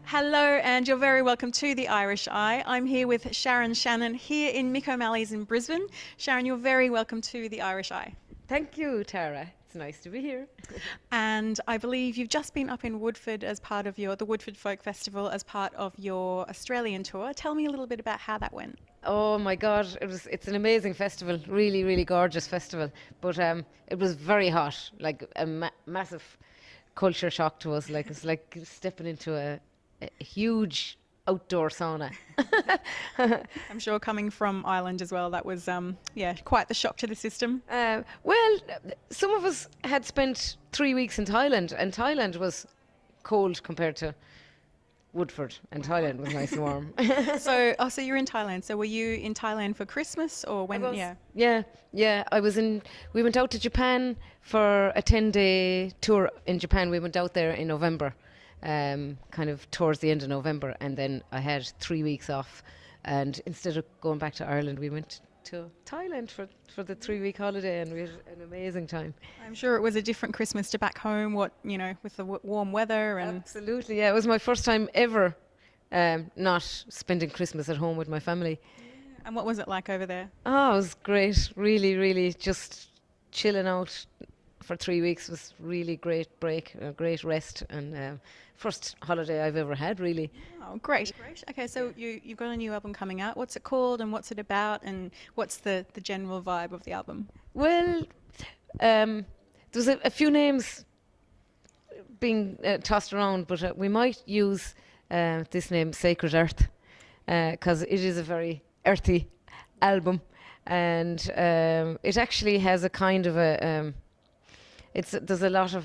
Hello, and you're very welcome to the Irish Eye. I'm here with Sharon Shannon here in Mick O'Malley's in Brisbane. Sharon, you're very welcome to the Irish Eye. Thank you, Tara. It's nice to be here. And I believe you've just been up in Woodford as part of the Woodford Folk Festival as part of your Australian tour. Tell me a little bit about how that went. Oh my God, it's an amazing festival, really, really gorgeous festival. But it was very hot, like a massive culture shock to us. Like it's like stepping into a huge outdoor sauna. I'm sure coming from Ireland as well, that was quite the shock to the system. Well, some of us had spent 3 weeks in Thailand, and Thailand was cold compared to Woodford, and Thailand was nice and warm. So you're in Thailand. So were you in Thailand for Christmas or when? Yeah. We went out to Japan for a 10-day tour in Japan. We went out there in November, kind of towards the end of November, and then I had 3 weeks off. And instead of going back to Ireland, we went to Thailand for the 3-week holiday, and we had an amazing time. I'm sure it was a different Christmas to back home. With the warm weather and Absolutely, yeah. It was my first time ever not spending Christmas at home with my family. And what was it like over there? Oh, it was great. Really, really just chilling out for 3 weeks was really great break, a great rest, and first holiday I've ever had, really. Oh, great. Okay, so you've got a new album coming out. What's it called and what's it about and what's the general vibe of the album? Well, there's a few names being tossed around, but we might use this name, Sacred Earth, because it is a very earthy album, and it actually has a kind of a there's a lot of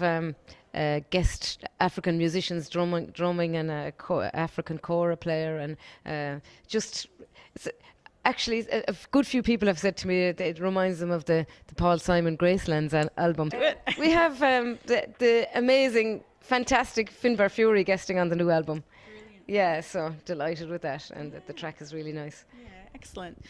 guest African musicians drumming and a African kora player, and actually a good few people have said to me that it reminds them of the Paul Simon Graceland's album. We have the amazing, fantastic Finbar Fury guesting on the new album. Brilliant. Yeah, so delighted with that, and the track is really nice. Yeah, excellent.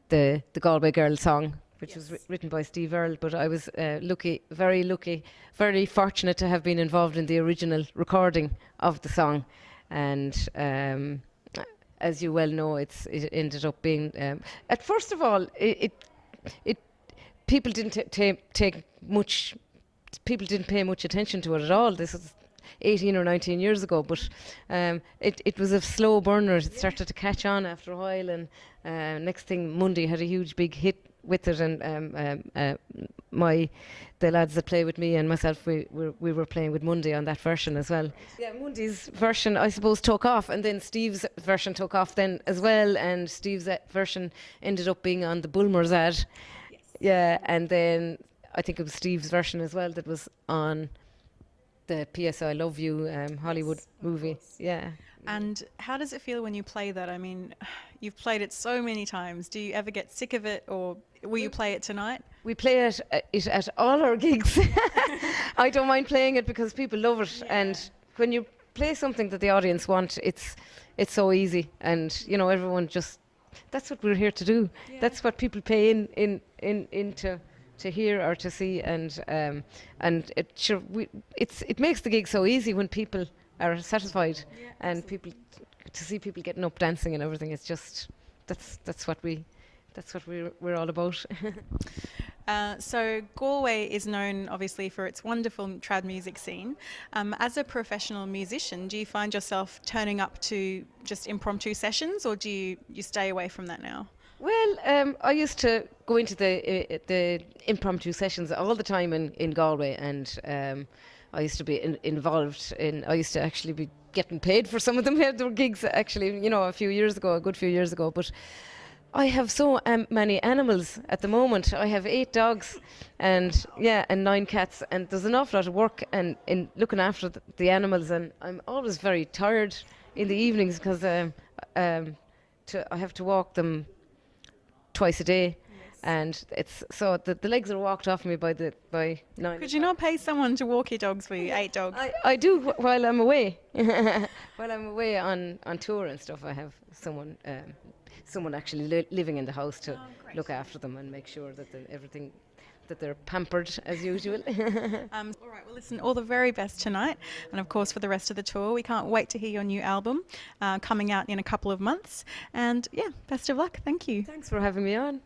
The Galway Girl song, which was written by Steve Earle, but I was lucky, very fortunate to have been involved in the original recording of the song, and as you well know, it ended up being at first of all it people didn't take much, people didn't pay much attention to it at all. This was 18 or 19 years ago, but it was a slow burner. It started to catch on after a while, and next thing Monday had a huge big hit with it, and the lads that play with me and myself, we were playing with Monday on that version as well. Yeah, Monday's version, I suppose, took off, and then Steve's version took off then as well, and Steve's version ended up being on the Bulmers ad. Yes. Yeah, and then I think it was Steve's version as well that was on the P.S. I Love You Hollywood movie. Yeah. And how does it feel when you play that? I mean, you've played it so many times. Do you ever get sick of it, or will you play it tonight? We play it at all our gigs. I don't mind playing it because people love it, and when you play something that the audience want, it's so easy, and everyone just, that's what we're here to do. Yeah. That's what people pay in to hear or to see, and it makes the gig so easy when people are satisfied, and to see people getting up dancing and everything. It's just that's what we're all about. So Galway is known obviously for its wonderful trad music scene. As a professional musician, do you find yourself turning up to just impromptu sessions, or do you stay away from that now? Well, I used to go into the impromptu sessions all the time in Galway, and I used to be involved in. I used to actually be getting paid for some of them. There were gigs actually, a good few years ago. But I have so many animals at the moment. I have 8 dogs, and 9 cats, and there's an awful lot of work and in looking after the animals, and I'm always very tired in the evenings because I have to walk them twice a day. Yes. And it's so the legs are walked off me by 9. Could you not pay someone to walk your dogs for you? 8 dogs. I do while I'm away. While I'm away on tour and stuff, I have someone living in the house to look after them and make sure that everything that they're pampered as usual. All right, well, listen, all the very best tonight, and of course for the rest of the tour. We can't wait to hear your new album coming out in a couple of months. And yeah, best of luck. Thank you. Thanks for having me on.